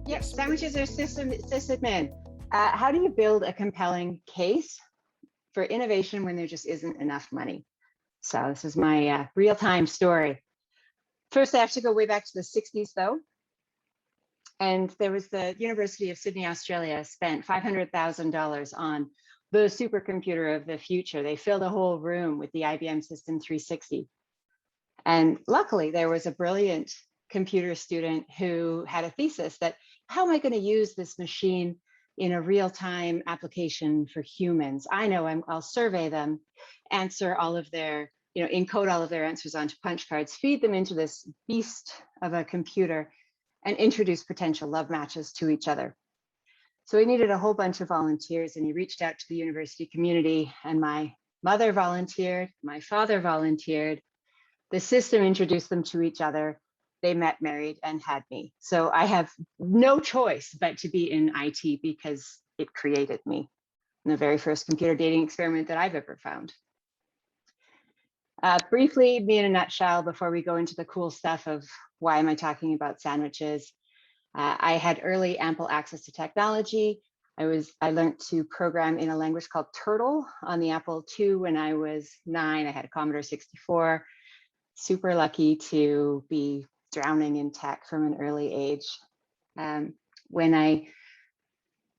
Yep, sandwiches are SysAdmin. How do you build a compelling case for innovation when there just isn't enough money? So this is my real-time story. First, I have to go way back to the 60s though. And there was the University of Sydney, Australia spent $500,000 on the supercomputer of the future. They filled a whole room with the IBM System 360. And luckily there was a brilliant computer student who had a thesis that, how am I going to use this machine in a real-time application for humans? I know I'll survey them, answer all of their, encode all of their answers onto punch cards, feed them into this beast of a computer, and introduce potential love matches to each other. So he needed a whole bunch of volunteers, and he reached out to the university community, and my mother volunteered, my father volunteered, the system introduced them to each other. They met, married, and had me. So I have no choice but to be in IT because it created me. And the very first computer dating experiment that I've ever found. Briefly, me in a nutshell, before we go into the cool stuff of why am I talking about sandwiches. I had early ample access to technology. I learned to program in a language called Turtle on the Apple II when I was 9. I had a Commodore 64. Super lucky to be drowning in tech from an early age. When I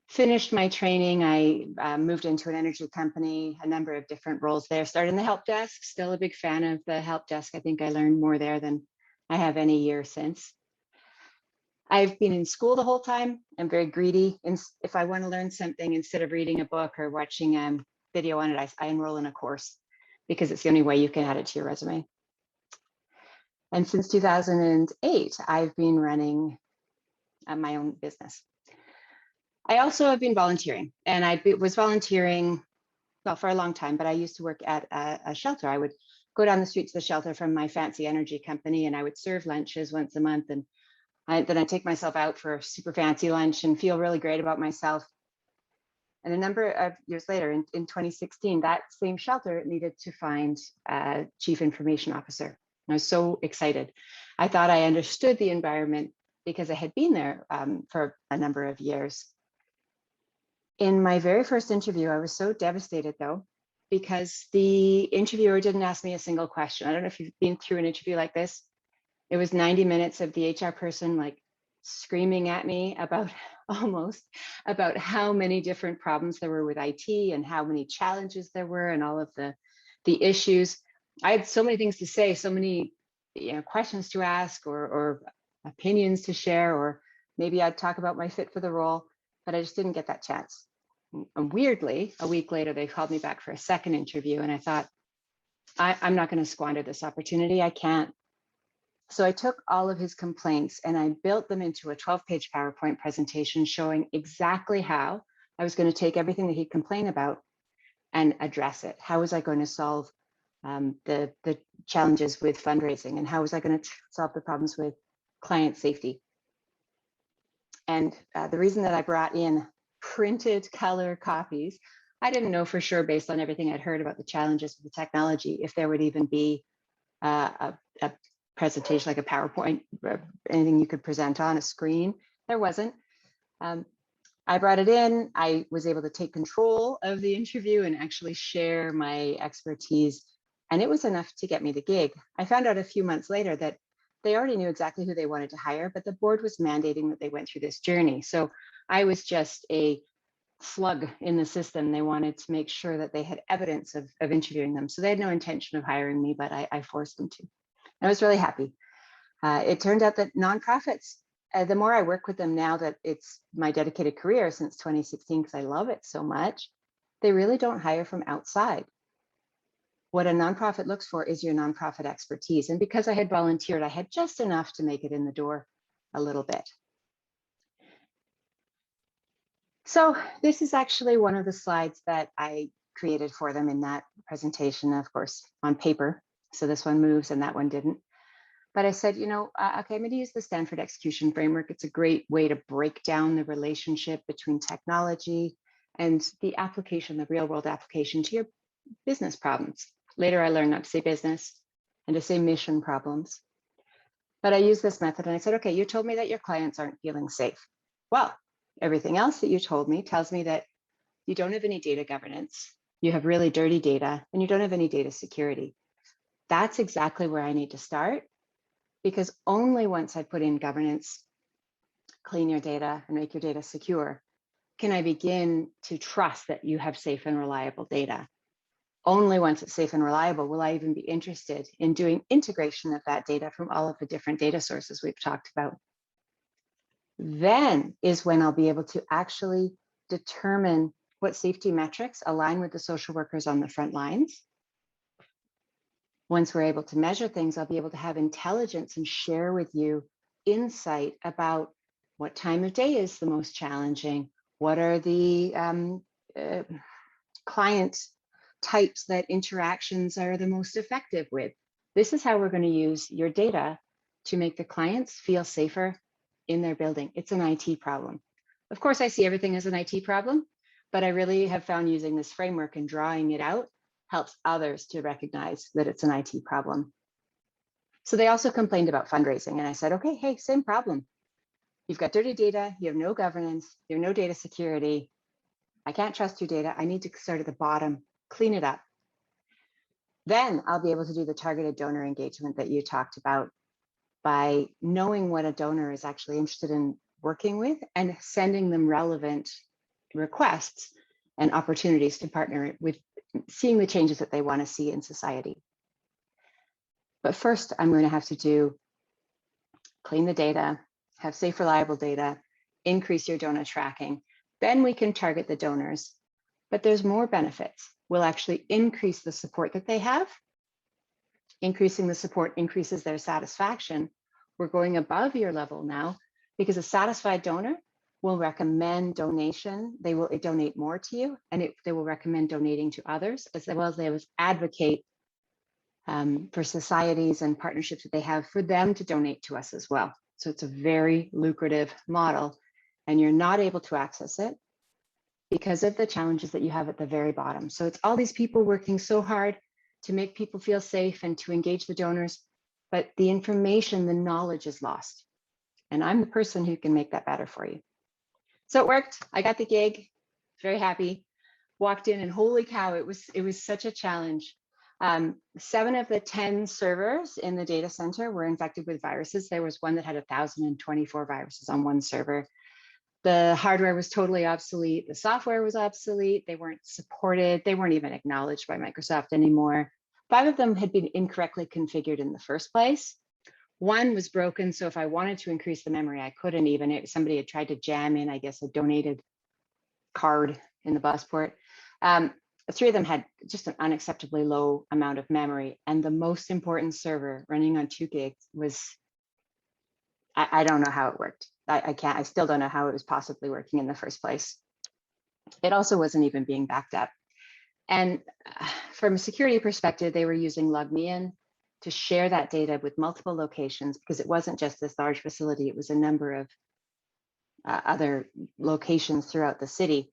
finished my training, I moved into an energy company, a number of different roles there. Started in the help desk, still a big fan of the help desk. I think I learned more there than I have any year since. I've been in school the whole time. I'm very greedy. If I want to learn something, instead of reading a book or watching a video on it, I enroll in a course because it's the only way you can add it to your resume. And since 2008, I've been running my own business. I also have been volunteering, and I was volunteering, well, for a long time, but I used to work at a shelter. I would go down the street to the shelter from my fancy energy company, and I would serve lunches once a month. And then I'd take myself out for a super fancy lunch and feel really great about myself. And a number of years later, in 2016, that same shelter needed to find a chief information officer. I was so excited. I thought I understood the environment because I had been there for a number of years. In my very first interview, I was so devastated though, because the interviewer didn't ask me a single question. I don't know if you've been through an interview like this. It was 90 minutes of the HR person like screaming at me about how many different problems there were with IT and how many challenges there were and all of the issues. I had so many things to say, so many questions to ask or opinions to share, or maybe I'd talk about my fit for the role, but I just didn't get that chance. And weirdly, a week later, they called me back for a second interview, and I thought, I'm not going to squander this opportunity. I can't. So I took all of his complaints and I built them into a 12-page PowerPoint presentation showing exactly how I was going to take everything that he'd complained about and address it. How was I going to solve the challenges with fundraising, and how was I going to solve the problems with client safety? And the reason that I brought in printed color copies, I didn't know for sure, based on everything I'd heard about the challenges with the technology, if there would even be a presentation like a PowerPoint, anything you could present on a screen. There wasn't. I brought it in. I was able to take control of the interview and actually share my expertise. And it was enough to get me the gig. I found out a few months later that they already knew exactly who they wanted to hire, but the board was mandating that they went through this journey. So I was just a slug in the system. They wanted to make sure that they had evidence of interviewing them. So they had no intention of hiring me, but I forced them to. I was really happy. It turned out that nonprofits, the more I work with them now that it's my dedicated career since 2016, because I love it so much, they really don't hire from outside. What a nonprofit looks for is your nonprofit expertise. And because I had volunteered, I had just enough to make it in the door a little bit. So this is actually one of the slides that I created for them in that presentation, of course, on paper. So this one moves and that one didn't. But I said, okay, I'm going to use the Stanford Execution Framework. It's a great way to break down the relationship between technology and the application, the real world application to your business problems. Later, I learned not to say business and to say mission problems. But I used this method and I said, okay, you told me that your clients aren't feeling safe. Well, everything else that you told me tells me that you don't have any data governance, you have really dirty data, and you don't have any data security. That's exactly where I need to start, because only once I put in governance, clean your data, and make your data secure, can I begin to trust that you have safe and reliable data. Only once it's safe and reliable will I even be interested in doing integration of that data from all of the different data sources we've talked about. Then is when I'll be able to actually determine what safety metrics align with the social workers on the front lines. Once we're able to measure things, I'll be able to have intelligence and share with you insight about what time of day is the most challenging, what are the client types that interactions are the most effective with. This is how we're going to use your data to make the clients feel safer in their building. It's an IT problem. Of course, I see everything as an IT problem, but I really have found using this framework and drawing it out helps others to recognize that it's an IT problem. So they also complained about fundraising, and I said, okay, hey, same problem. You've got dirty data, you have no governance, you have no data security. I can't trust your data. I need to start at the bottom, clean it up. Then I'll be able to do the targeted donor engagement that you talked about by knowing what a donor is actually interested in working with and sending them relevant requests and opportunities to partner with, seeing the changes that they want to see in society. But first, I'm going to have to clean the data, have safe, reliable data, increase your donor tracking. Then we can target the donors. But there's more benefits. We'll actually increase the support that they have. Increasing the support increases their satisfaction. We're going above your level now because a satisfied donor will recommend donation. They will donate more to you, and they will recommend donating to others, as well as they will advocate for societies and partnerships that they have for them to donate to us as well. So it's a very lucrative model, and you're not able to access it because of the challenges that you have at the very bottom. So it's all these people working so hard to make people feel safe and to engage the donors, but the information, the knowledge is lost. And I'm the person who can make that better for you. So it worked. I got the gig, very happy. Walked in and holy cow, it was such a challenge. 7 of the 10 servers in the data center were infected with viruses. There was one that had 1,024 viruses on one server. The hardware was totally obsolete. The software was obsolete. They weren't supported. They weren't even acknowledged by Microsoft anymore. 5 of them had been incorrectly configured in the first place. 1 was broken, so if I wanted to increase the memory, I couldn't even. Somebody had tried to jam in, I guess, a donated card in the bus port. 3 of them had just an unacceptably low amount of memory, and the most important server running on 2 gigs was, I don't know how it worked. I still don't know how it was possibly working in the first place. It also wasn't even being backed up. And from a security perspective, they were using LogMeIn to share that data with multiple locations, because it wasn't just this large facility, it was a number of other locations throughout the city.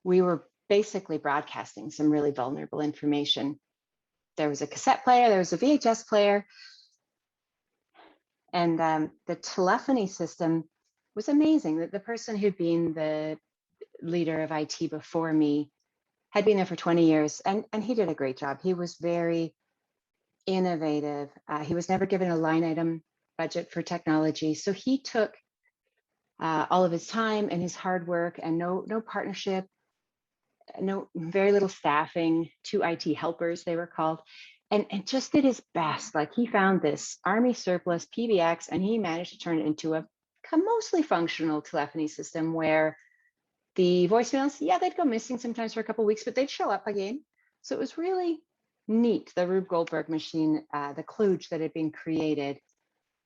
We were basically broadcasting some really vulnerable information. There was a cassette player, there was a VHS player, and the telephony system was amazing. The person who'd been the leader of IT before me had been there for 20 years, and he did a great job. He was very innovative. He was never given a line item budget for technology. So he took all of his time and his hard work, and no partnership, very little staffing, 2 IT helpers, they were called, and just did his best. Like, he found this Army surplus PBX, and he managed to turn it into a mostly functional telephony system where the voicemails, yeah, they'd go missing sometimes for a couple of weeks, but they'd show up again. So it was really neat, the Rube Goldberg machine, the kludge that had been created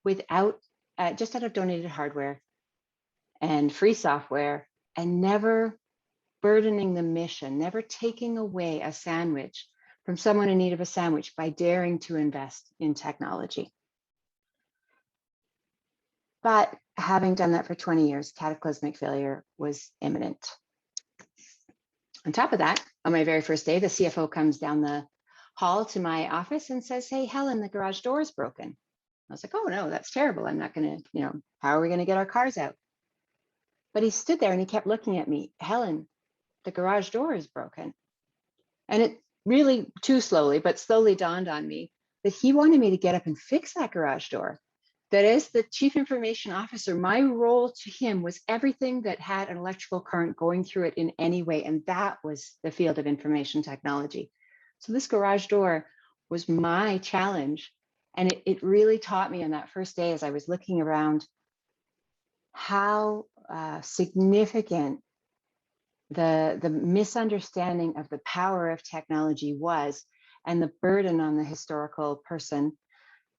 without, just out of donated hardware and free software, and never burdening the mission, never taking away a sandwich from someone in need of a sandwich by daring to invest in technology. But having done that for 20 years, cataclysmic failure was imminent. On top of that, on my very first day, the CFO comes down the hall to my office and says, "Hey, Helen, the garage door is broken." I was like, "Oh no, that's terrible. I'm not gonna, how are we gonna get our cars out?" But he stood there and he kept looking at me. Helen, the garage door is broken. And it really, too slowly, but slowly dawned on me that he wanted me to get up and fix that garage door. That as the chief information officer, my role to him was everything that had an electrical current going through it in any way. And that was the field of information technology. So this garage door was my challenge. And it really taught me on that first day, as I was looking around, how significant the misunderstanding of the power of technology was, and the burden on the historical person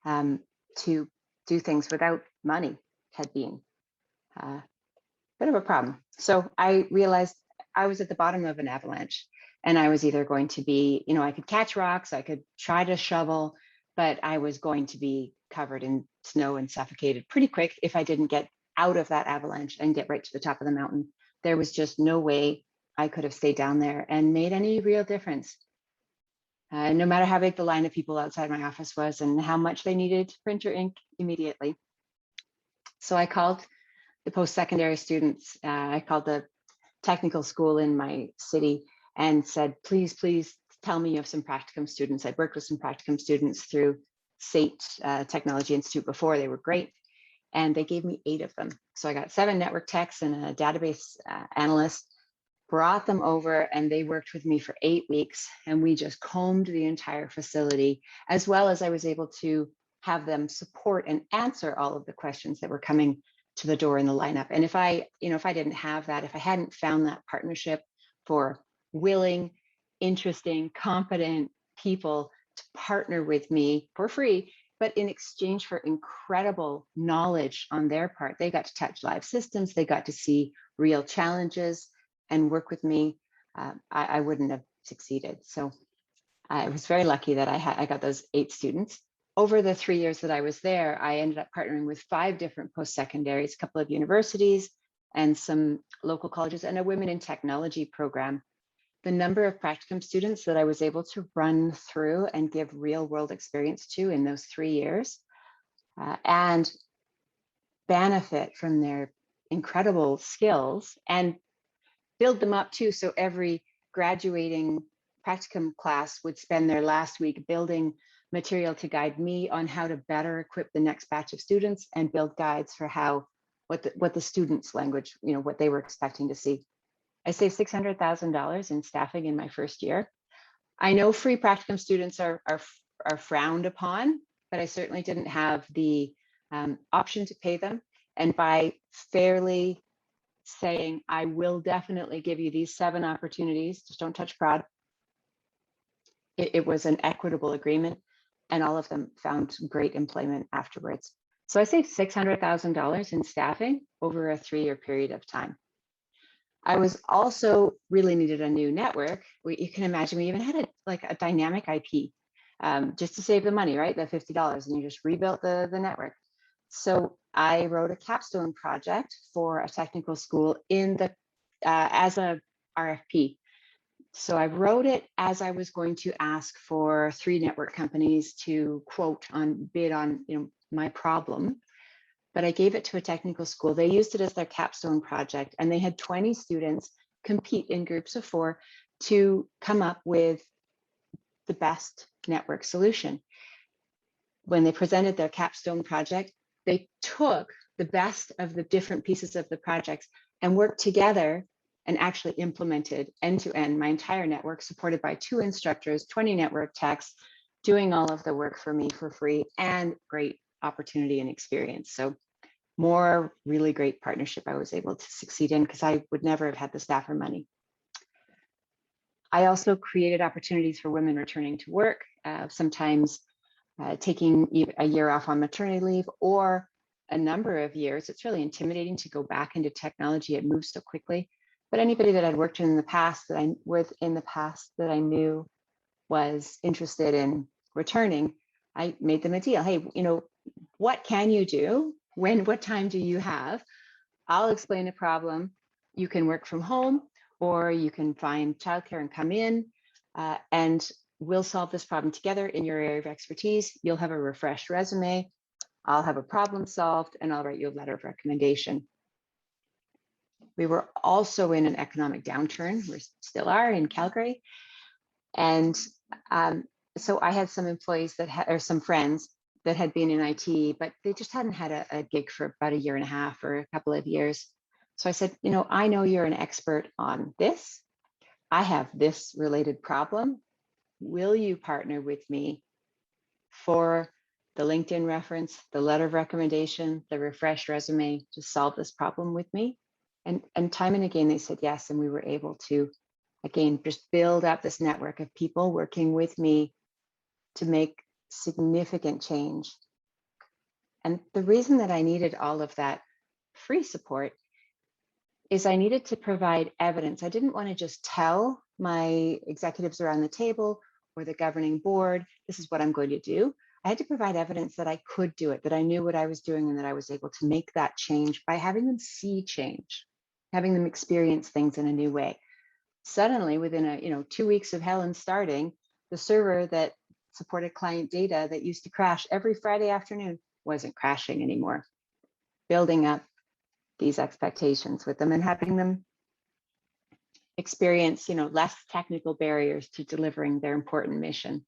to do things without money had been a bit of a problem. So I realized I was at the bottom of an avalanche, and I was either going to be, I could catch rocks, I could try to shovel, but I was going to be covered in snow and suffocated pretty quick if I didn't get out of that avalanche and get right to the top of the mountain. There was just no way I could have stayed down there and made any real difference. No matter how big the line of people outside my office was and how much they needed printer ink immediately. So I called the post-secondary students. I called the technical school in my city and said, please tell me you have some practicum students. I'd worked with some practicum students through SAIT Technology Institute before. They were great. And they gave me 8 of them. So I got 7 network techs and a database analyst, brought them over, and they worked with me for 8 weeks. And we just combed the entire facility, as well as I was able to have them support and answer all of the questions that were coming to the door in the lineup. And if I didn't have that, if I hadn't found that partnership for willing, interesting, competent people to partner with me for free, but in exchange for incredible knowledge on their part, they got to touch live systems, they got to see real challenges and work with me, I wouldn't have succeeded. So I was very lucky that I got those 8 students. Over the 3 years that I was there, I ended up partnering with 5 different post-secondaries, a couple of universities and some local colleges, and a women in technology program. The number of practicum students that I was able to run through and give real world experience to in those 3 years and benefit from their incredible skills and build them up too. So every graduating practicum class would spend their last week building material to guide me on how to better equip the next batch of students and build guides for what the students' language, what they were expecting to see. I saved $600,000 in staffing in my first year. I know free practicum students are frowned upon, but I certainly didn't have the option to pay them. And by fairly saying, I will definitely give you these 7 opportunities, just don't touch prod, it was an equitable agreement, and all of them found great employment afterwards. So I saved $600,000 in staffing over a 3-year period of time. I was also really needed a new network. You can imagine we even had a dynamic IP just to save the money, right? The $50, and you just rebuilt the network. So I wrote a capstone project for a technical school as a RFP. So I wrote it as I was going to ask for 3 network companies to bid on my problem. But I gave it to a technical school. They used it as their capstone project, and they had 20 students compete in groups of 4 to come up with the best network solution. When they presented their capstone project, they took the best of the different pieces of the projects and worked together and actually implemented end-to-end my entire network, supported by 2 instructors, 20 network techs, doing all of the work for me for free, and great opportunity and experience. So more really great partnership I was able to succeed in, because I would never have had the staff or money. I also created opportunities for women returning to work, sometimes taking a year off on maternity leave or a number of years. It's really intimidating to go back into technology. It moves so quickly. But anybody that I'd worked with in the past that I knew was interested in returning, I made them a deal. Hey, what can you do? What time do you have? I'll explain a problem. You can work from home, or you can find childcare and come in, and we'll solve this problem together in your area of expertise. You'll have a refreshed resume. I'll have a problem solved, and I'll write you a letter of recommendation. We were also in an economic downturn. We still are in Calgary. And so I had some employees or some friends that had been in IT, but they just hadn't had a gig for about 1.5 years or a couple of years. So I said, I know you're an expert on this. I have this related problem. Will you partner with me for the LinkedIn reference, the letter of recommendation, the refreshed resume to solve this problem with me? And time and again, they said yes. And we were able to, again, just build up this network of people working with me to make significant change. And the reason that I needed all of that free support is I needed to provide evidence. I didn't want to just tell my executives around the table or the governing board, this is what I'm going to do. I had to provide evidence that I could do it, that I knew what I was doing, and that I was able to make that change by having them see change, having them experience things in a new way. Suddenly, within 2 weeks of Helen starting, the server that supported client data that used to crash every Friday afternoon wasn't crashing anymore. Building up these expectations with them and having them experience, less technical barriers to delivering their important mission.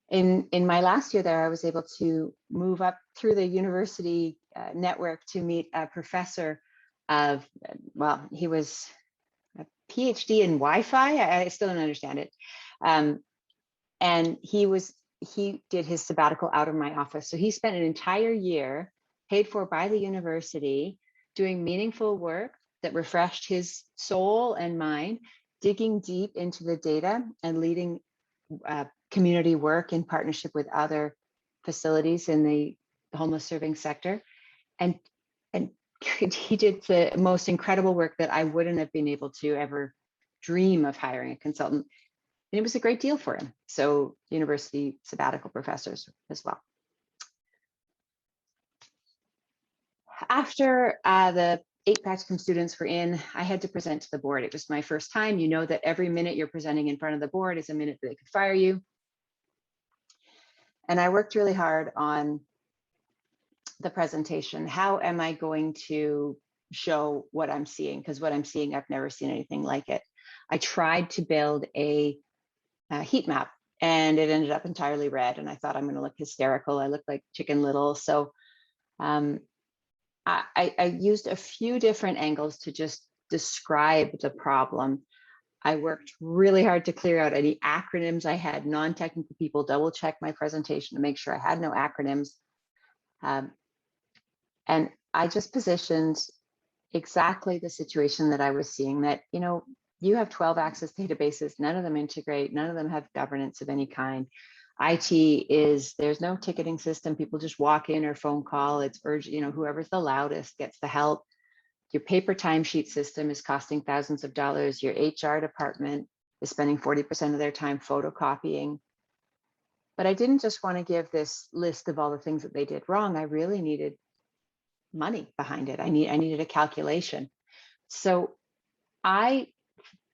In my last year there, I was able to move up through the university network to meet a professor of, well, he was a PhD in Wi-Fi. I still don't understand it. And he did his sabbatical out of my office. So he spent an entire year paid for by the university doing meaningful work that refreshed his soul and mind, digging deep into the data and leading community work in partnership with other facilities in the homeless serving sector. And he did the most incredible work that I wouldn't have been able to ever dream of hiring a consultant. And it was a great deal for him. So university sabbatical professors as well. After the 8 practicum students were in, I had to present to the board. It was my first time. You know that every minute you're presenting in front of the board is a minute that they could fire you. And I worked really hard on the presentation. How am I going to show what I'm seeing? Because what I'm seeing, I've never seen anything like it. I tried to build a heat map and it ended up entirely red. And I thought I'm going to look hysterical. I look like Chicken Little. So I used a few different angles to just describe the problem. I worked really hard to clear out any acronyms. I had non-technical people double check my presentation to make sure I had no acronyms. And I just positioned exactly the situation that I was seeing, that, you have 12 Access databases, none of them integrate, none of them have governance of any kind. There's no ticketing system. People just walk in or phone call. It's urgent, whoever's the loudest gets the help. Your paper timesheet system is costing thousands of dollars. Your HR department is spending 40% of their time photocopying. But I didn't just want to give this list of all the things that they did wrong. I really needed money behind it. I needed a calculation. So I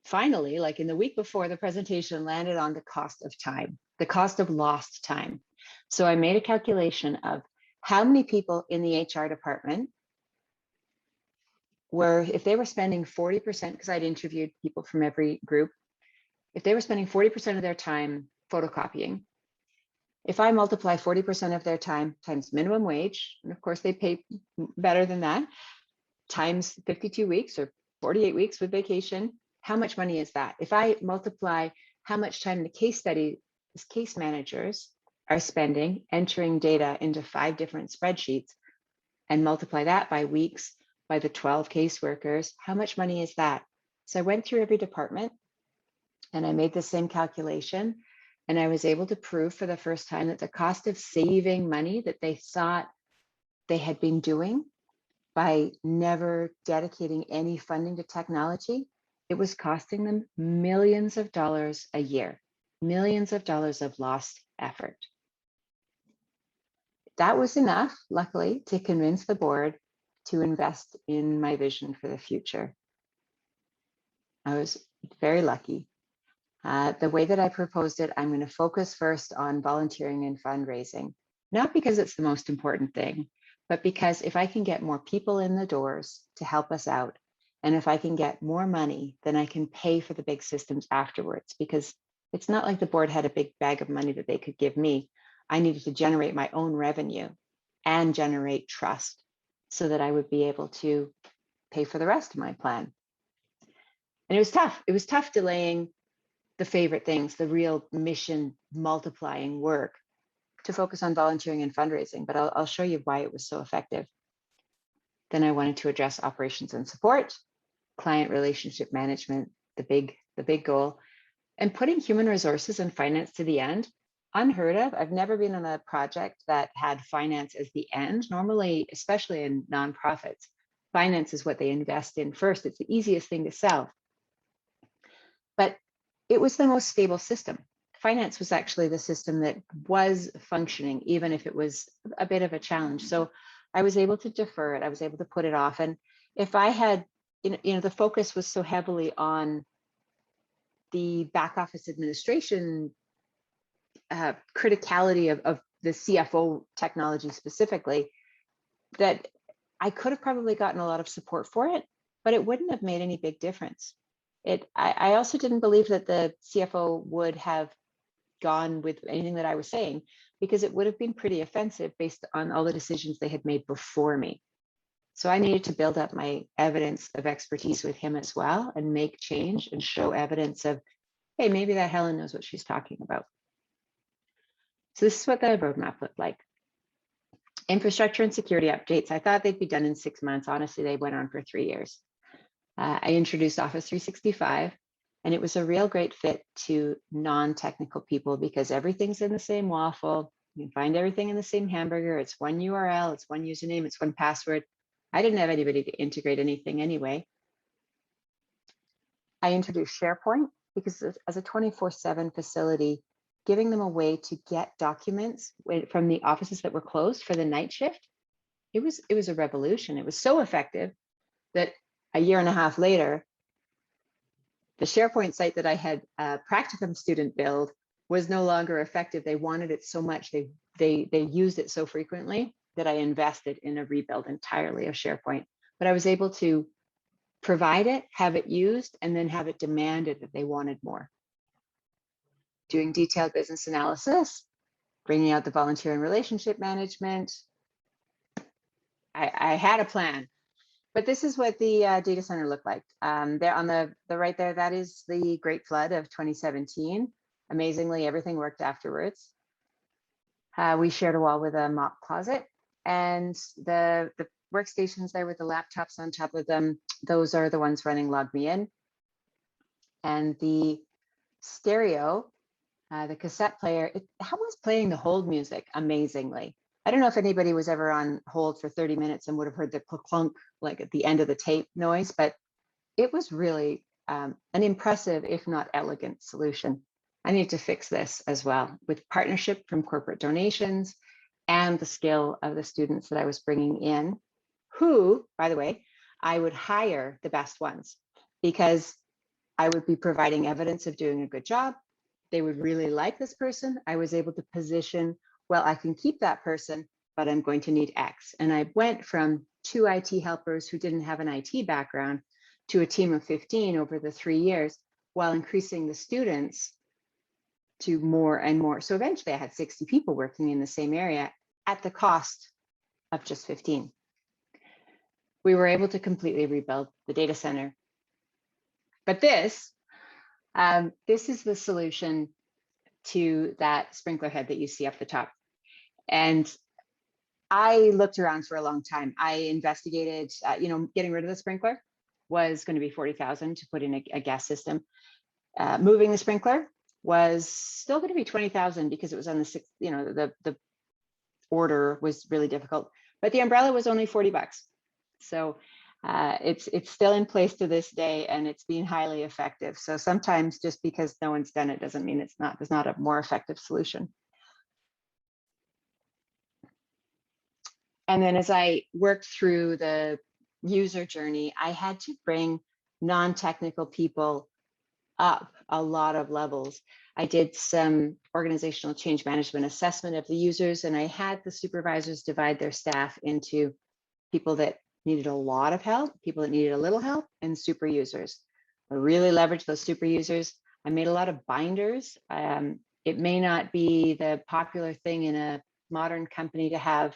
finally, like in the week before the presentation, landed on the cost of time, the cost of lost time. So I made a calculation of how many people in the HR department if they were spending 40%, because I'd interviewed people from every group, if they were spending 40% of their time photocopying, if I multiply 40% of their time times minimum wage, and of course they pay better than that, times 52 weeks or 48 weeks with vacation, how much money is that? If I multiply how much time the case managers are spending entering data into 5 different spreadsheets and multiply that by weeks, by the 12 caseworkers, how much money is that? So I went through every department and I made the same calculation, and I was able to prove for the first time that the cost of saving money that they thought they had been doing by never dedicating any funding to technology, it was costing them millions of dollars a year, millions of dollars of lost effort. That was enough, luckily, to convince the board to invest in my vision for the future. I was very lucky. The way that I proposed it, I'm going to focus first on volunteering and fundraising, not because it's the most important thing, but because if I can get more people in the doors to help us out, And if I can get more money, then I can pay for the big systems afterwards, because it's not like the board had a big bag of money that they could give me. I needed to generate my own revenue and generate trust so that I would be able to pay for the rest of my plan. And it was tough. It was tough delaying the favorite things, the real mission multiplying work, to focus on volunteering and fundraising, but I'll show you why it was so effective. Then I wanted to address operations and support, client relationship management, the big goal, and putting human resources and finance to the end. Unheard of. I've never been on a project that had finance as the end. Normally, especially in nonprofits, finance is what they invest in first. It's the easiest thing to sell. But it was the most stable system. Finance was actually the system that was functioning, even if it was a bit of a challenge. So I was able to defer it. I was able to put it off. And if I had, the focus was so heavily on the back office administration criticality of the CFO technology specifically, that I could have probably gotten a lot of support for it, but it wouldn't have made any big difference. I also didn't believe that the CFO would have gone with anything that I was saying, because it would have been pretty offensive based on all the decisions they had made before me. So I needed to build up my evidence of expertise with him as well, and make change and show evidence of, hey, maybe that Helen knows what she's talking about. So this is what the roadmap looked like. Infrastructure and security updates. I thought they'd be done in 6 months. Honestly, they went on for 3 years. I introduced Office 365, and it was a real great fit to non-technical people, because everything's in the same waffle. You can find everything in the same hamburger. It's one URL, it's one username, it's one password. I didn't have anybody to integrate anything anyway. I introduced SharePoint because as a 24/7 facility, giving them a way to get documents from the offices that were closed for the night shift, it was a revolution. It was so effective that a year and a half later, the SharePoint site that I had a practicum student build was no longer effective. They wanted it so much, they used it so frequently that I invested in a rebuild entirely of SharePoint. But I was able to provide it, have it used, and then have it demanded that they wanted more. Doing detailed business analysis, bringing out the volunteer and relationship management. I had a plan. But this is what the data center looked like. There on the right there, that is the Great Flood of 2017. Amazingly, everything worked afterwards. We shared a wall with a mop closet, and the workstations there with the laptops on top of them, those are the ones running Log Me In. And the stereo, the cassette player, it was playing the hold music amazingly. I don't know if anybody was ever on hold for 30 minutes and would have heard the clunk like at the end of the tape noise, but it was really an impressive, if not elegant, solution. I need to fix this as well, with partnership from corporate donations and the skill of the students that I was bringing in, who, by the way, I would hire the best ones, because I would be providing evidence of doing a good job. They would really like this person. I was able to position, well, I can keep that person, but I'm going to need X. And I went from 2 IT helpers who didn't have an IT background to a team of 15 over the 3 years, while increasing the students to more and more. So eventually I had 60 people working in the same area at the cost of just 15. We were able to completely rebuild the data center. But this is the solution to that sprinkler head that you see up the top. And I looked around for a long time. I investigated, getting rid of the sprinkler was going to be $40,000 to put in a gas system. Moving the sprinkler was still going to be $20,000 because it was on the sixth, the order was really difficult. But the umbrella was only $40. So it's still in place to this day, and it's been highly effective. So sometimes just because no one's done it doesn't mean there's not a more effective solution. And then as I worked through the user journey, I had to bring non-technical people up a lot of levels. I did some organizational change management assessment of the users, and I had the supervisors divide their staff into people that needed a lot of help, people that needed a little help, and super users. I really leveraged those super users. I made a lot of binders. It may not be the popular thing in a modern company to have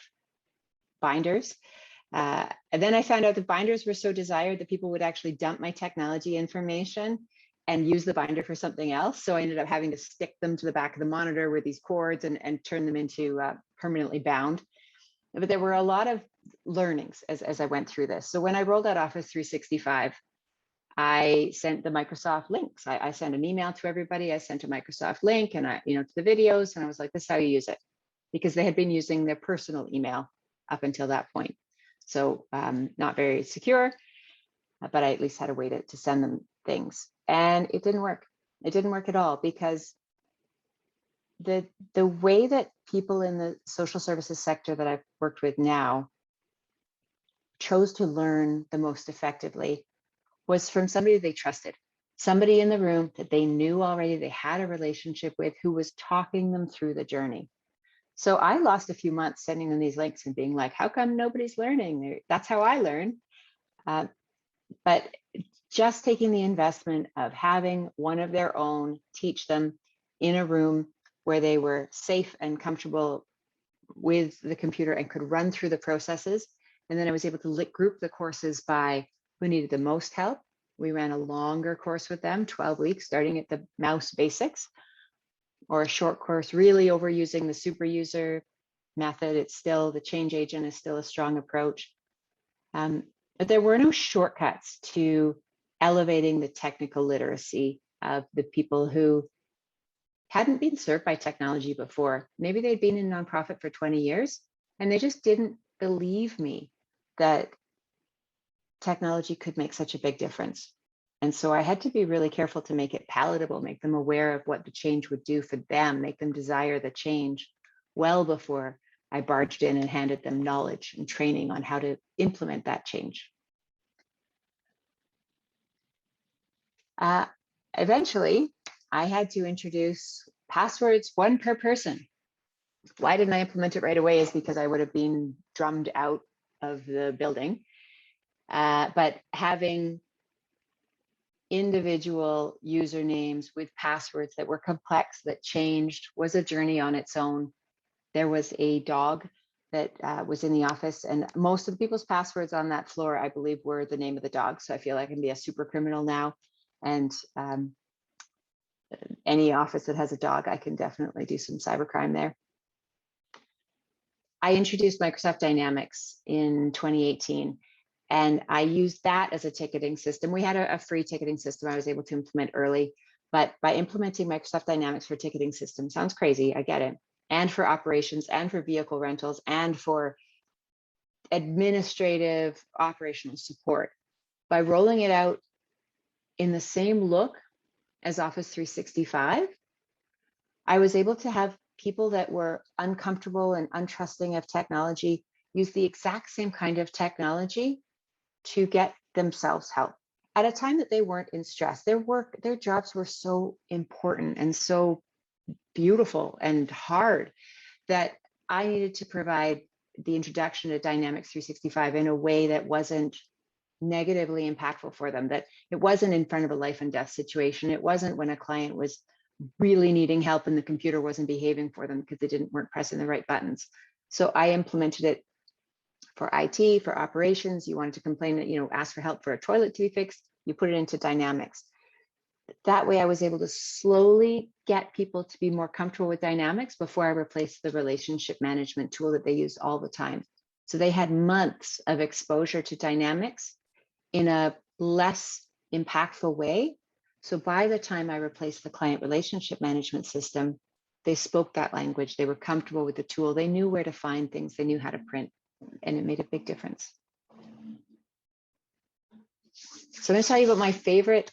binders. And then I found out that binders were so desired that people would actually dump my technology information and use the binder for something else. So I ended up having to stick them to the back of the monitor with these cords and turn them into permanently bound. But there were a lot of learnings as I went through this. So when I rolled out Office 365, I sent the Microsoft links. I sent an email to everybody. I sent a Microsoft link and to the videos. And I was like, this is how you use it, because they had been using their personal email up until that point. So not very secure, but I at least had a way to send them things. And it didn't work. It didn't work at all, because the way that people in the social services sector that I've worked with now chose to learn the most effectively was from somebody they trusted, somebody in the room that they knew already, they had a relationship with, who was talking them through the journey. So I lost a few months sending them these links and being like, how come nobody's learning? That's how I learn. But just taking the investment of having one of their own teach them in a room where they were safe and comfortable with the computer and could run through the processes. And then I was able to group the courses by who needed the most help. We ran a longer course with them, 12 weeks, starting at the mouse basics, or a short course really overusing the super user method. It's still, the change agent is still a strong approach. But there were no shortcuts to elevating the technical literacy of the people who hadn't been served by technology before. Maybe they'd been in nonprofit for 20 years and they just didn't believe me that technology could make such a big difference. And so I had to be really careful to make it palatable, make them aware of what the change would do for them, make them desire the change well before I barged in and handed them knowledge and training on how to implement that change. Eventually, I had to introduce passwords, one per person. Why didn't I implement it right away is because I would have been drummed out of the building. But having individual usernames with passwords that were complex, that changed, was a journey on its own. There was a dog that was in the office, and most of the people's passwords on that floor, I believe, were the name of the dog. So I feel like I can be a super criminal now. And any office that has a dog, I can definitely do some cybercrime there. I introduced Microsoft Dynamics in 2018, and I used that as a ticketing system. We had a free ticketing system I was able to implement early, but by implementing Microsoft Dynamics for ticketing system, sounds crazy, I get it, and for operations and for vehicle rentals and for administrative operational support, by rolling it out in the same look as Office 365, I was able to have people that were uncomfortable and untrusting of technology use the exact same kind of technology to get themselves help at a time that they weren't in stress. Their jobs were so important and so beautiful and hard that I needed to provide the introduction to Dynamics 365 in a way that wasn't negatively impactful for them, that it wasn't in front of a life and death situation. It wasn't when a client was really needing help and the computer wasn't behaving for them because they weren't pressing the right buttons. So I implemented it for IT, for operations. You wanted to complain, ask for help for a toilet to be fixed, you put it into Dynamics. That way I was able to slowly get people to be more comfortable with Dynamics before I replaced the relationship management tool that they used all the time. So they had months of exposure to Dynamics in a less impactful way. So by the time I replaced the client relationship management system, they spoke that language. They were comfortable with the tool. They knew where to find things. They knew how to print, and it made a big difference. So I'm going to tell you about my favorite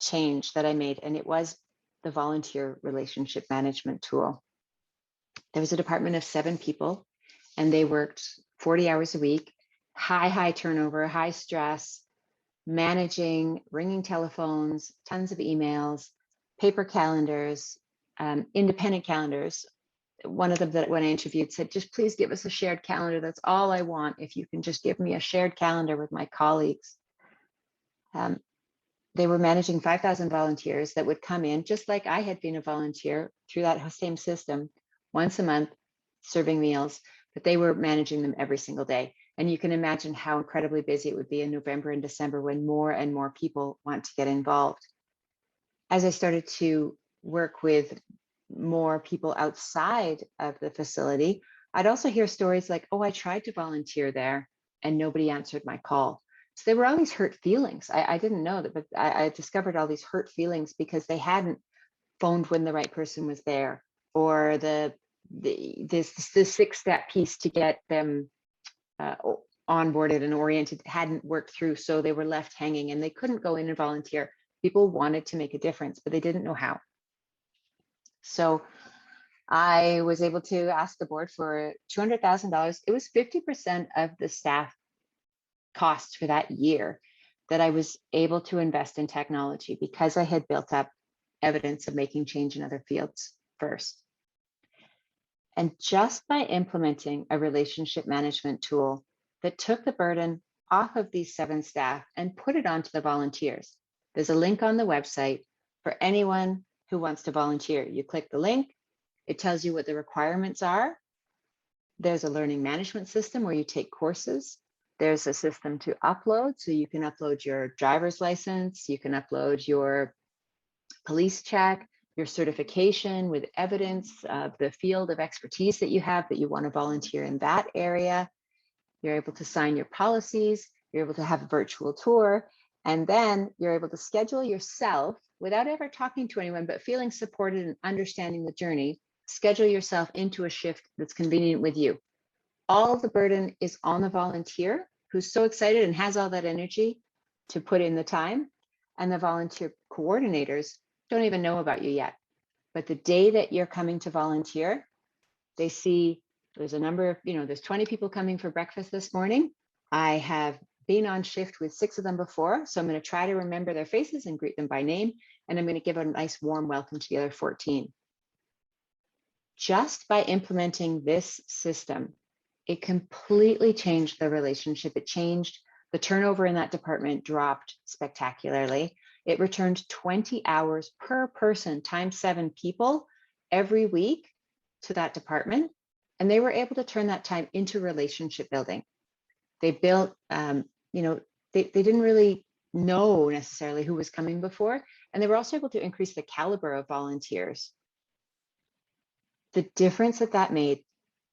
change that I made, and it was the volunteer relationship management tool. There was a department of 7 people, and they worked 40 hours a week, high turnover, high stress, managing, ringing telephones, tons of emails, paper calendars, independent calendars, one of them that when I interviewed said, just please give us a shared calendar. That's all I want. If you can just give me a shared calendar with my colleagues. They were managing 5,000 volunteers that would come in, just like I had been a volunteer through that same system, once a month, serving meals, but they were managing them every single day. And you can imagine how incredibly busy it would be in November and December when more and more people want to get involved. As I started to work with more people outside of the facility, I'd also hear stories like, oh, I tried to volunteer there and nobody answered my call. So there were all these hurt feelings. I didn't know that, but I discovered all these hurt feelings because they hadn't phoned when the right person was there, or the 6-step piece to get them onboarded and oriented hadn't worked through. So they were left hanging and they couldn't go in and volunteer. People wanted to make a difference, but they didn't know how. So I was able to ask the board for $200,000. It was 50% of the staff costs for that year that I was able to invest in technology because I had built up evidence of making change in other fields first. And just by implementing a relationship management tool that took the burden off of these 7 staff and put it onto the volunteers. There's a link on the website for anyone who wants to volunteer. You click the link, it tells you what the requirements are. There's a learning management system where you take courses. There's a system to upload, so you can upload your driver's license, you can upload your police check, your certification with evidence of the field of expertise that you have that you want to volunteer in that area. You're able to sign your policies, you're able to have a virtual tour, and then you're able to schedule yourself without ever talking to anyone, but feeling supported and understanding the journey, schedule yourself into a shift that's convenient with you. All the burden is on the volunteer who's so excited and has all that energy to put in the time. And the volunteer coordinators don't even know about you yet. But the day that you're coming to volunteer, they see there's a number of, there's 20 people coming for breakfast this morning. I have been on shift with 6 of them before. So I'm going to try to remember their faces and greet them by name. And I'm going to give a nice warm welcome to the other 14. Just by implementing this system, it completely changed the relationship. It changed the turnover in that department, dropped spectacularly. It returned 20 hours per person times 7 people every week to that department. And they were able to turn that time into relationship building. They built, they didn't really know necessarily who was coming before. And they were also able to increase the caliber of volunteers. The difference that made,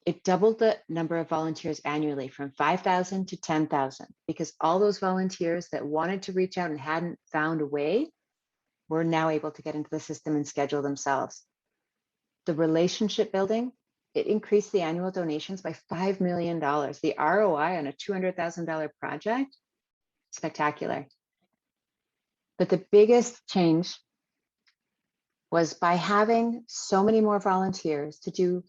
it doubled the number of volunteers annually from 5,000 to 10,000, because all those volunteers that wanted to reach out and hadn't found a way were now able to get into the system and schedule themselves. The relationship building, it increased the annual donations by $5 million. The ROI on a $200,000 project, spectacular. But the biggest change was by having so many more volunteers to do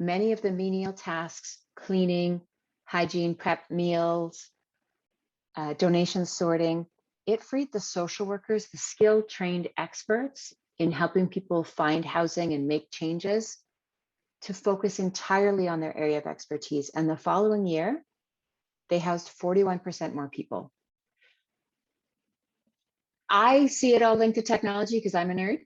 many of the menial tasks, cleaning, hygiene, prep meals, donation sorting. It freed the social workers, the skilled, trained experts in helping people find housing and make changes, to focus entirely on their area of expertise. And the following year, they housed 41% more people. I see it all linked to technology because I'm a nerd.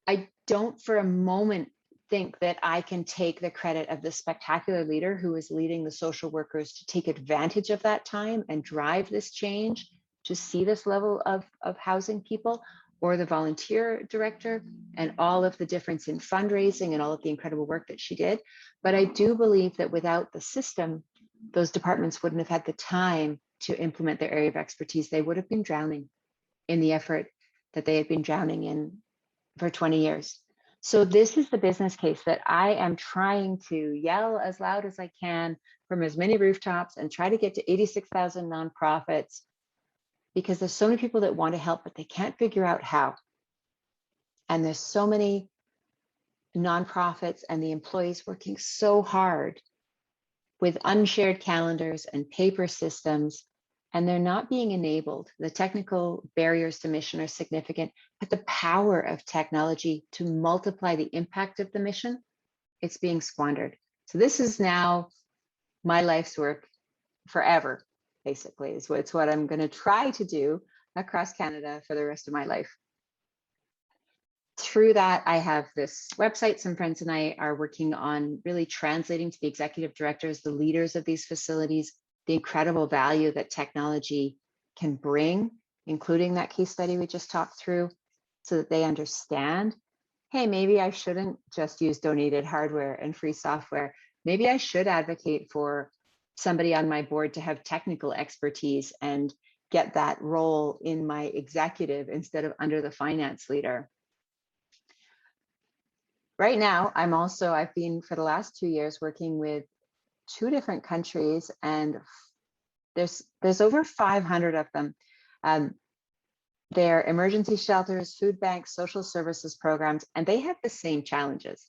I don't for a moment think that I can take the credit of the spectacular leader who is leading the social workers to take advantage of that time and drive this change to see this level of housing people, or the volunteer director and all of the difference in fundraising and all of the incredible work that she did. But I do believe that without the system, those departments wouldn't have had the time to implement their area of expertise. They would have been drowning in the effort that they had been drowning in for 20 years. So this is the business case that I am trying to yell as loud as I can from as many rooftops and try to get to 86,000 nonprofits, because there's so many people that want to help, but they can't figure out how. And there's so many nonprofits and the employees working so hard with unshared calendars and paper systems, and they're not being enabled. The technical barriers to mission are significant, but the power of technology to multiply the impact of the mission it's being squandered. So this is now my life's work forever, basically, is what I'm going to try to do across Canada for the rest of my life. Through that, I have this website. Some friends and I are working on really translating to the executive directors, the leaders of these facilities, the incredible value that technology can bring, including that case study we just talked through, so that they understand, hey, maybe I shouldn't just use donated hardware and free software. Maybe I should advocate for somebody on my board to have technical expertise and get that role in my executive instead of under the finance leader. Right now, I've been for the last 2 years working with 2 different countries, and there's over 500 of them. They're emergency shelters, food banks, social services programs, and they have the same challenges.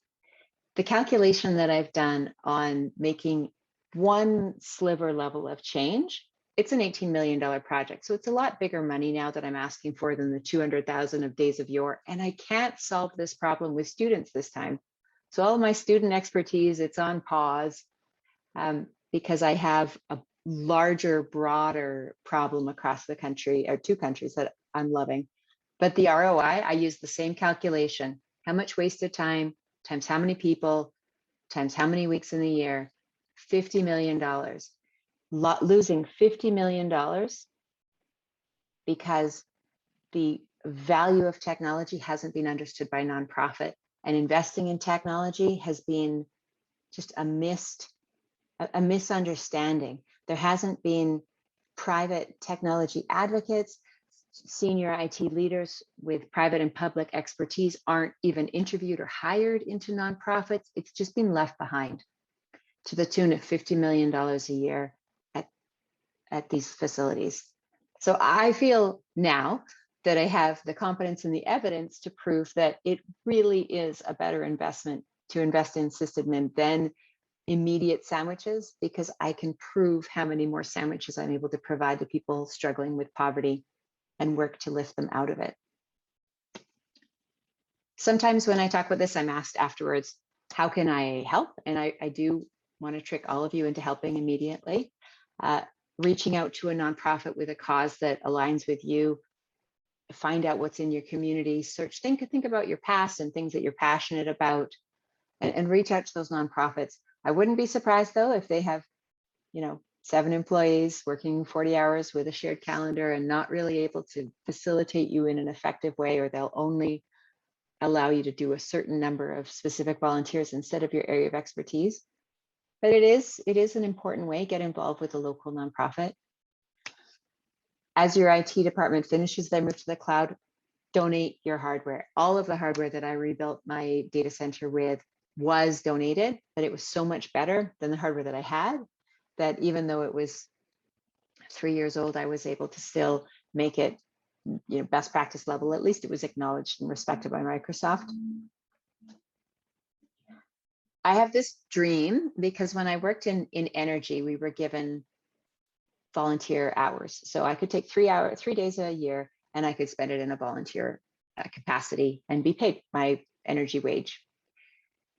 The calculation that I've done on making one sliver level of change, it's an $18 million project. So it's a lot bigger money now that I'm asking for than the 200,000 of days of yore. And I can't solve this problem with students this time. So all of my student expertise, it's on pause because I have a larger, broader problem across the country, or 2 countries that I'm loving. But the ROI, I use the same calculation. How much wasted time times how many people times how many weeks in the year, $50 million. Losing $50 million because the value of technology hasn't been understood by nonprofit, and investing in technology has been just a misunderstanding. There hasn't been private technology advocates. Senior IT leaders with private and public expertise aren't even interviewed or hired into nonprofits. It's just been left behind to the tune of $50 million a year at these facilities. So I feel now that I have the competence and the evidence to prove that it really is a better investment to invest in SysAdmin than immediate sandwiches, because I can prove how many more sandwiches I'm able to provide to people struggling with poverty and work to lift them out of it. Sometimes when I talk about this, I'm asked afterwards, how can I help? And I do want to trick all of you into helping immediately. Reaching out to a nonprofit with a cause that aligns with you, find out what's in your community, think about your past and things that you're passionate about, and reach out to those nonprofits. I wouldn't be surprised though if they have, 7 employees working 40 hours with a shared calendar and not really able to facilitate you in an effective way, or they'll only allow you to do a certain number of specific volunteers instead of your area of expertise. But it is an important way. Get involved with a local nonprofit. As your IT department finishes their move to the cloud, donate your hardware. All of the hardware that I rebuilt my data center with was donated, but it was so much better than the hardware that I had, that even though it was 3 years old, I was able to still make it, best practice level. At least it was acknowledged and respected by Microsoft. I have this dream because when I worked in energy, we were given volunteer hours. So I could take 3 days a year, and I could spend it in a volunteer capacity and be paid my energy wage.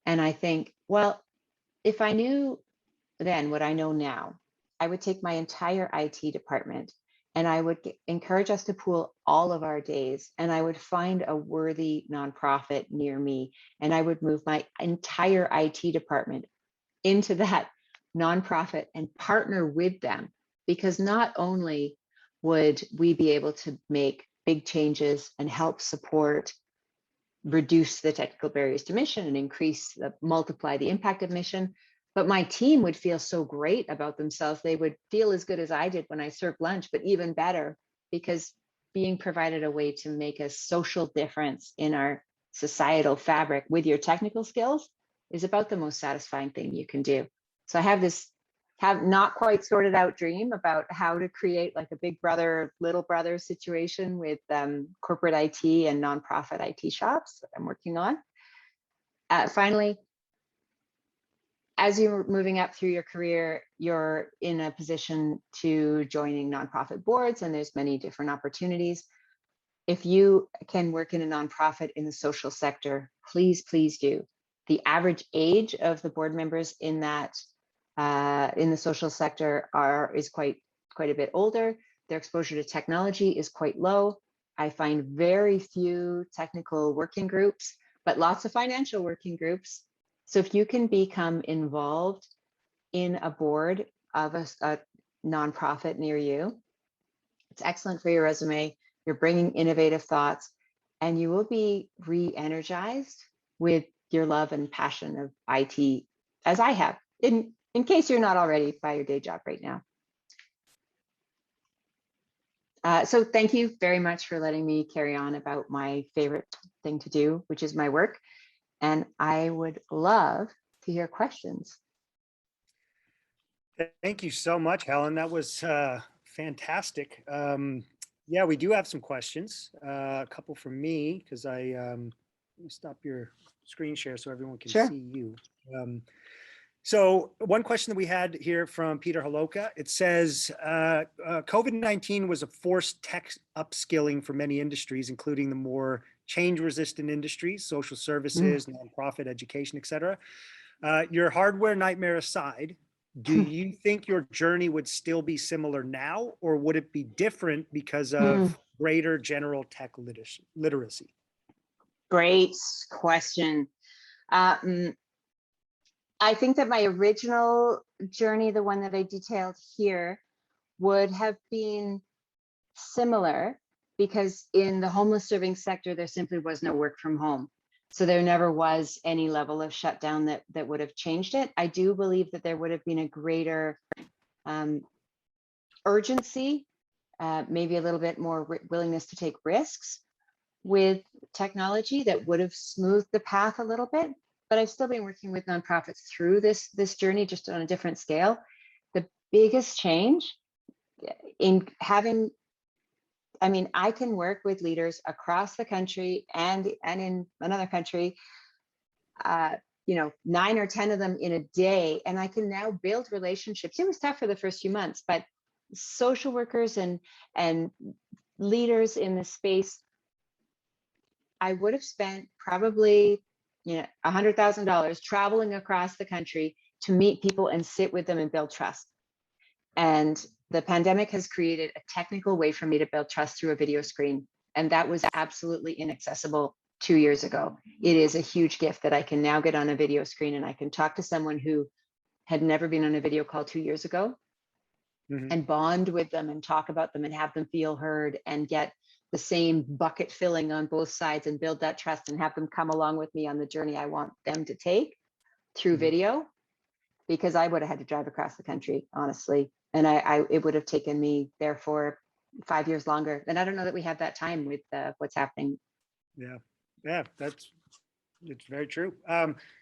And I think, well, if I knew then what I know now, I would take my entire IT department and I would encourage us to pool all of our days, and I would find a worthy nonprofit near me, and I would move my entire IT department into that nonprofit and partner with them, because not only would we be able to make big changes and help support, reduce the technical barriers to mission and multiply the impact of mission, but my team would feel so great about themselves. They would feel as good as I did when I served lunch, but even better, because being provided a way to make a social difference in our societal fabric with your technical skills is about the most satisfying thing you can do. So I have not quite sorted out dream about how to create like a big brother, little brother situation with corporate IT and nonprofit IT shops that I'm working on. Finally, as you're moving up through your career, you're in a position to joining nonprofit boards, and there's many different opportunities. If you can work in a nonprofit in the social sector, please do. the average age of the board members in that in the social sector is quite a bit older. Their exposure to technology is quite low. I find very few technical working groups, but lots of financial working groups. So if you can become involved in a board of a nonprofit near you, it's excellent for your resume. You're bringing innovative thoughts, and you will be re-energized with your love and passion of IT, as I have, in case you're not already by your day job right now. So thank you very much for letting me carry on about my favorite thing to do, which is my work. And I would love to hear questions. Thank you so much, Helen. That was fantastic. Yeah, we do have some questions. A couple from me, because let me stop your screen share so everyone can Sure. see you. So one question that we had here from Peter Holoka, it says, COVID-19 was a forced tech upskilling for many industries, including the more change-resistant industries, social services, nonprofit, education, et cetera. Your hardware nightmare aside, do you think your journey would still be similar now, or would it be different because of greater general tech literacy? Great question. I think that my original journey, the one that I detailed here, would have been similar, because in the homeless serving sector, there simply was no work from home. So there never was any level of shutdown that would have changed it. I do believe that there would have been a greater urgency, maybe a little bit more willingness to take risks with technology that would have smoothed the path a little bit. But I've still been working with nonprofits through this journey, just on a different scale. The biggest change in having, I mean, I can work with leaders across the country and in another country, 9 or 10 of them in a day, and I can now build relationships. It was tough for the first few months, but social workers and leaders in the space, I would have spent probably $100,000 traveling across the country to meet people and sit with them and build trust. And the pandemic has created a technical way for me to build trust through a video screen. And that was absolutely inaccessible 2 years ago. It is a huge gift that I can now get on a video screen and I can talk to someone who had never been on a video call 2 years ago and bond with them and talk about them and have them feel heard and get the same bucket filling on both sides and build that trust and have them come along with me on the journey I want them to take through video, because I would have had to drive across the country, honestly. And it would have taken me therefore 5 years longer. And I don't know that we have that time with what's happening. Yeah, it's very true.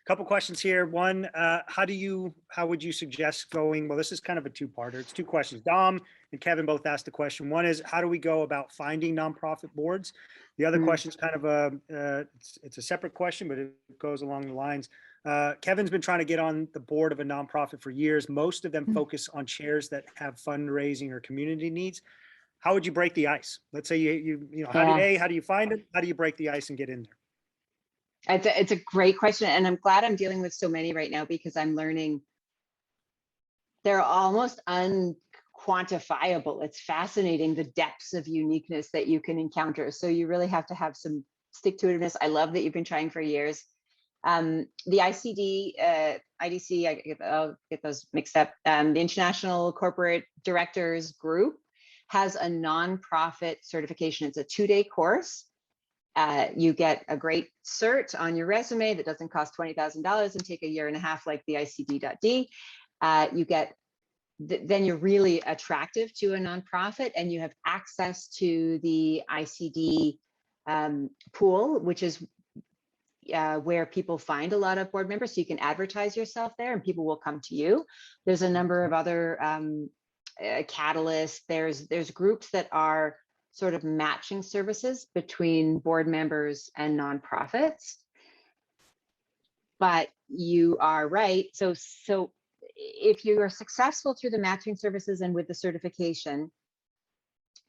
Couple questions here. One, how would you suggest going? Well, this is kind of a two-parter. It's two questions. Dom and Kevin both asked the question. One is, how do we go about finding nonprofit boards? The other question is kind of it's a separate question, but it goes along the lines. Kevin's been trying to get on the board of a nonprofit for years. Most of them focus on chairs that have fundraising or community needs. How would you break the ice? Let's say how do you find it? How do you break the ice and get in there? It's a great question. And I'm glad I'm dealing with so many right now, because I'm learning they're almost unquantifiable. It's fascinating, the depths of uniqueness that you can encounter. So you really have to have some stick-to-itiveness. I love that you've been trying for years. The IDC, I'll get those mixed up. The International Corporate Directors Group has a nonprofit certification. It's a 2-day course. You get a great cert on your resume that doesn't cost $20,000 and take a year and a half, like the ICD.D. Then you're really attractive to a nonprofit, and you have access to the ICD pool, which is where people find a lot of board members. So you can advertise yourself there and people will come to you. There's a number of other catalysts. There's groups that are sort of matching services between board members and nonprofits. But you are right. So if you are successful through the matching services and with the certification,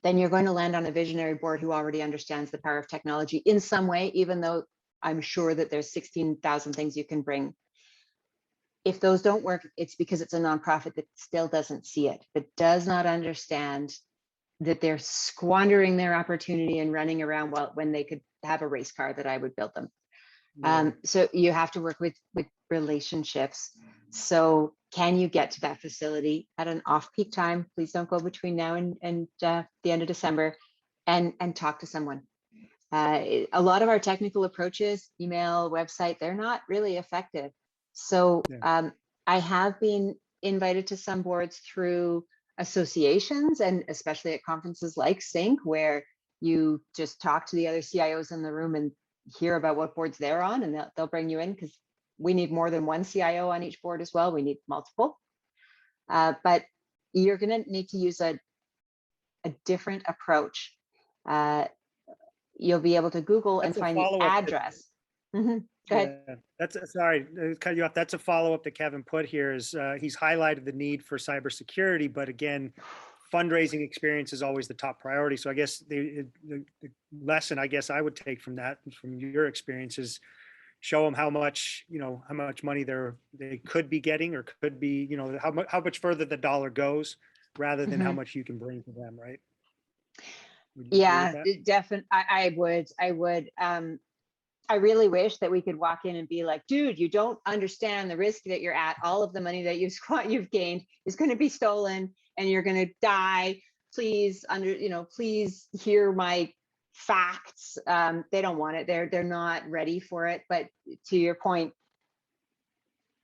then you're going to land on a visionary board who already understands the power of technology in some way, even though I'm sure that there's 16,000 things you can bring. If those don't work, it's because it's a nonprofit that still doesn't see it, that does not understand that they're squandering their opportunity and running around when they could have a race car that I would build them. So you have to work with relationships. So can you get to that facility at an off-peak time? Please don't go between now and the end of December, and talk to someone. A lot of our technical approaches, email, website, they're not really effective. So I have been invited to some boards through associations, and especially at conferences like Sync, where you just talk to the other CIOs in the room and hear about what boards they're on, and they'll bring you in, because we need more than one CIO on each board as well. We need multiple. But you're going to need to use a different approach. You'll be able to Google and find the address. Go ahead. Yeah, that's sorry to cut you off. That's a follow-up that Kevin put here. Is he's highlighted the need for cybersecurity, but again, fundraising experience is always the top priority. So I guess the lesson I guess I would take from that, from your experience, is show them how much, how much money they could be getting, or could be, how much further the dollar goes, rather than how much you can bring to them, right? Yeah, definitely. I would. I really wish that we could walk in and be like, dude, you don't understand the risk that you're at. All of the money that you've gained is going to be stolen, and you're going to die. Please please hear my facts. They don't want it. They're not ready for it. But to your point,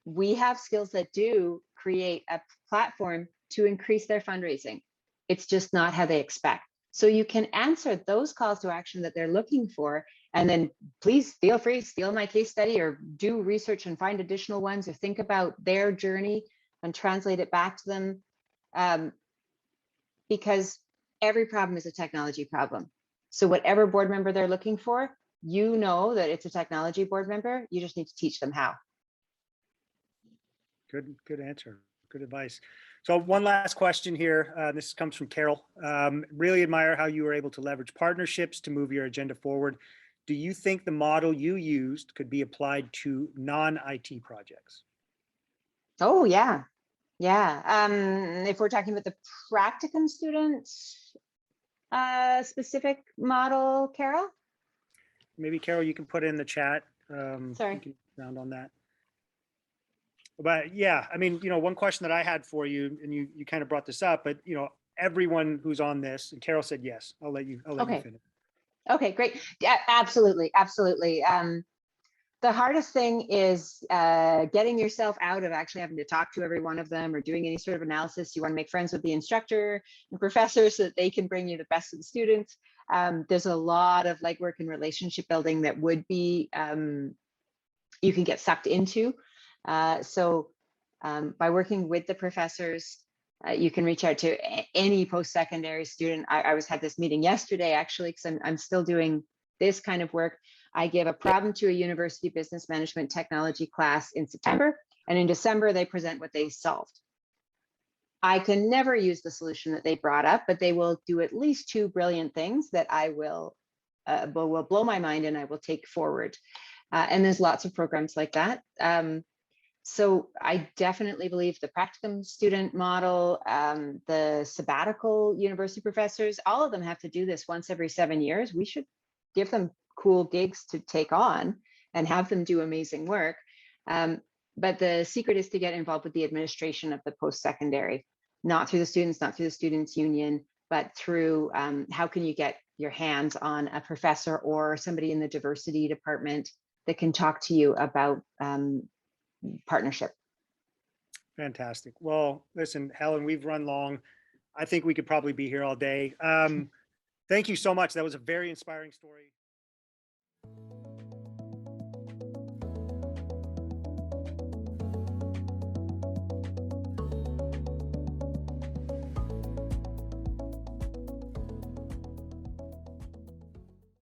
we have skills that do create a platform to increase their fundraising. It's just not how they expect. So you can answer those calls to action that they're looking for, and then please feel free to steal my case study, or do research and find additional ones, or think about their journey and translate it back to them. Because every problem is a technology problem. So whatever board member they're looking for, that it's a technology board member. You just need to teach them how. Good answer. Good advice. So one last question here. This comes from Carol. Really admire how you were able to leverage partnerships to move your agenda forward. Do you think the model you used could be applied to non-IT projects? Oh, yeah. Yeah. If we're talking about the practicum students specific model, Carol? Maybe, Carol, you can put it in the chat. Sorry. You can expound on that. But yeah, I mean, one question that I had for you, and you kind of brought this up, but everyone who's on this, and Carol said yes. I'll let you finish. Okay, great. Yeah, absolutely. The hardest thing is getting yourself out of actually having to talk to every one of them, or doing any sort of analysis. You want to make friends with the instructor and professor so that they can bring you the best of the students. There's a lot of legwork and relationship building that would be, you can get sucked into. So by working with the professors, you can reach out to any post-secondary student. I had this meeting yesterday, actually, because I'm still doing this kind of work. I give a problem to a university business management technology class in September, and in December, they present what they solved. I can never use the solution that they brought up, but they will do at least two brilliant things that I will blow my mind and I will take forward. And there's lots of programs like that. So I definitely believe the practicum student model, the sabbatical university professors, all of them have to do this once every 7 years. We should give them cool gigs to take on and have them do amazing work. But the secret is to get involved with the administration of the post-secondary, not through the students, not through the students' union, but through how can you get your hands on a professor or somebody in the diversity department that can talk to you about partnership. Fantastic. Well, listen, Helen, we've run long. I think we could probably be here all day. Thank you so much. That was a very inspiring story.